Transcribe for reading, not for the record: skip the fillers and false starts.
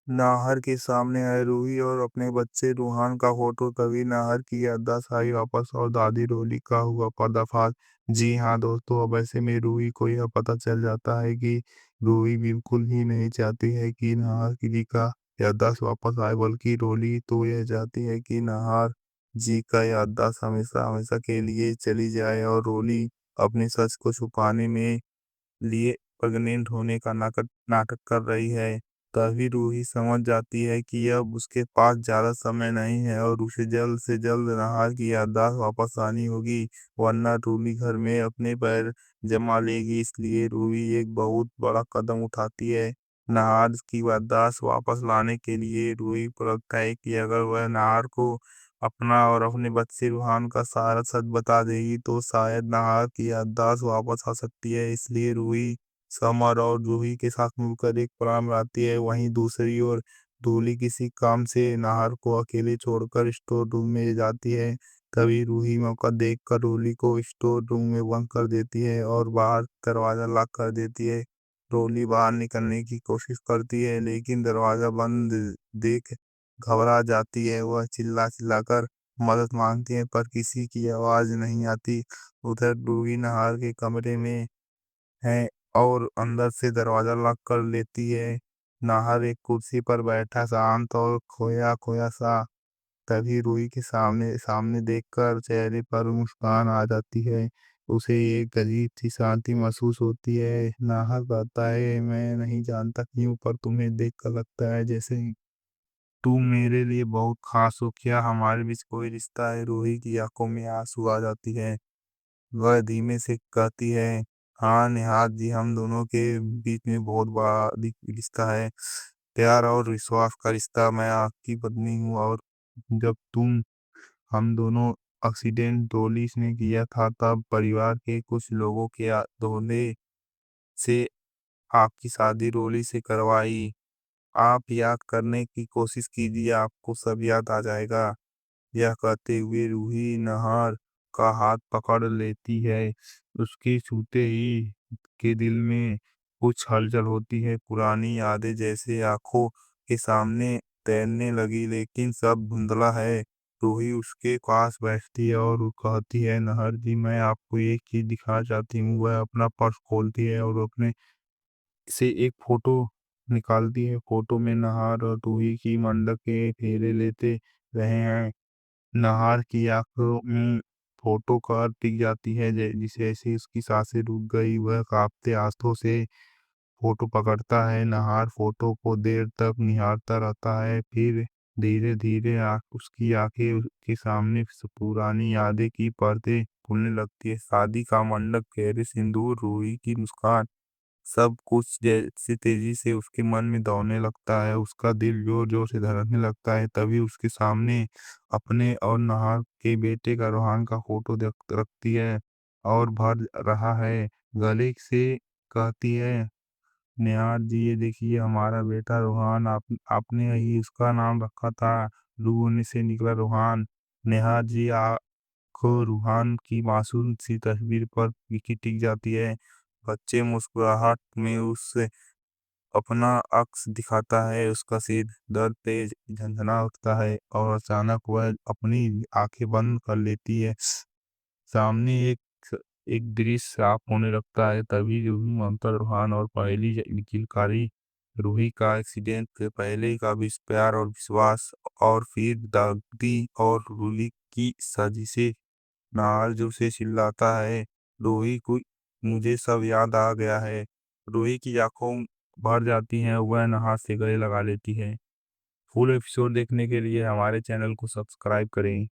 नाहर के सामने आए रूही और अपने बच्चे रूहान का फोटो। तभी नाहर की याददाश्त आई वापस और दादी रोली का हुआ पर्दाफाश। जी हाँ दोस्तों, अब ऐसे में रूही को यह पता चल जाता है कि रूही बिल्कुल ही नहीं चाहती है कि नाहर की जी का याददाश्त वापस आए, बल्कि रोली तो यह चाहती है कि नाहर जी का याददाश्त हमेशा हमेशा के लिए चली जाए। और रोली अपने सच को छुपाने में लिए प्रेग्नेंट होने का नाटक नाटक कर रही है। तभी रूही समझ जाती है कि अब उसके पास ज़्यादा समय नहीं है और उसे जल्द से जल्द नाहर की याददाश्त वापस आनी होगी, वरना रूही घर में अपने पैर जमा लेगी। इसलिए रूही एक बहुत बड़ा कदम उठाती है नाहर की याददाश्त वापस लाने के लिए। रूही को लगता है कि अगर वह नाहर को अपना और अपने बच्चे रूहान का सारा सच बता देगी तो शायद नाहर की याददाश्त वापस आ सकती है। इसलिए रूही समर और जूही के साथ मिलकर एक प्लान बनाती है। वहीं दूसरी ओर डोली किसी काम से नाहर को अकेले छोड़कर स्टोर रूम में जाती है। तभी रूही मौका देखकर रोली को स्टोर रूम में बंद कर देती है और बाहर दरवाजा लॉक कर देती है। रोली बाहर निकलने की कोशिश करती है, लेकिन दरवाजा बंद देख घबरा जाती है। वह चिल्ला चिल्लाकर मदद मांगती है, पर किसी की आवाज नहीं आती। उधर रूही नाहर के कमरे में है और अंदर से दरवाजा लॉक कर लेती है। नाहर एक कुर्सी पर बैठा शांत और खोया खोया सा। तभी रूही के सामने सामने देखकर चेहरे पर मुस्कान आ जाती है। उसे एक अजीब सी शांति महसूस होती है। नाहर कहता है, मैं नहीं जानता क्यों, पर तुम्हें देखकर लगता है जैसे तुम मेरे लिए बहुत खास हो। क्या हमारे बीच कोई रिश्ता है? रूही की आंखों में आंसू आ जाती है। वह धीमे से कहती है, हाँ निहार जी, हम दोनों के बीच में बहुत बड़ा रिश्ता है, प्यार और विश्वास का रिश्ता। मैं आपकी पत्नी हूँ और जब हम दोनों एक्सीडेंट डोली ने किया था, तब परिवार के कुछ लोगों के धोने से आपकी शादी रोली से करवाई। आप याद करने की कोशिश कीजिए, आपको सब याद आ जाएगा। यह कहते हुए रूही नाहर का हाथ पकड़ लेती है। उसके छूते ही के दिल में कुछ हलचल होती है। पुरानी यादें जैसे आंखों के सामने तैरने लगी, लेकिन सब धुंधला है। रूही उसके पास बैठती है और वो कहती है, नाहर जी, मैं आपको एक चीज दिखाना चाहती हूँ। वह अपना पर्स खोलती है और अपने से एक फोटो निकालती है। फोटो में नाहर और रूही की मंडप के फेरे लेते रहे हैं। नाहर की आंखों में फोटो का टिक जाती है, जिसे जैसे उसकी सांसें रुक गई। वह कांपते हाथों से फोटो पकड़ता है। नाहर फोटो को देर तक निहारता रहता है, फिर धीरे धीरे उसकी आंखें उसके सामने पुरानी यादें की परतें खुलने लगती है। शादी का मंडप, फेरे, सिंदूर, रूही की मुस्कान, सब कुछ जैसे तेजी से उसके मन में दौड़ने लगता है। उसका दिल जोर जोर से धड़कने लगता है। तभी उसके सामने अपने और नाहर के बेटे का रूहान का फोटो रखती है और भर रहा है। गले से कहती है, निहार जी, ये देखिए हमारा बेटा रूहान। आपने ही उसका नाम रखा था, रूह से निकला रूहान। निहार जी आंखों रूहान की मासूम सी तस्वीर पर फीकी टिक जाती है। बच्चे मुस्कुराहट में उससे अपना अक्स दिखाता है। उसका सिर दर्द तेज झंझना उठता है और अचानक वह अपनी आंखें बंद कर लेती है। सामने एक एक दृश्य साफ होने लगता है। तभी रूही, ममता, रूहान और पहली किलकारी रूही का एक्सीडेंट से पहले का प्यार और विश्वास, और फिर दादी और रूही की साजिशें। नार जो से चिल्लाता है, रूही को मुझे सब याद आ गया है। रूही की आंखों भर जाती हैं, वह नाहर से गले लगा लेती है। फुल एपिसोड देखने के लिए हमारे चैनल को सब्सक्राइब करें।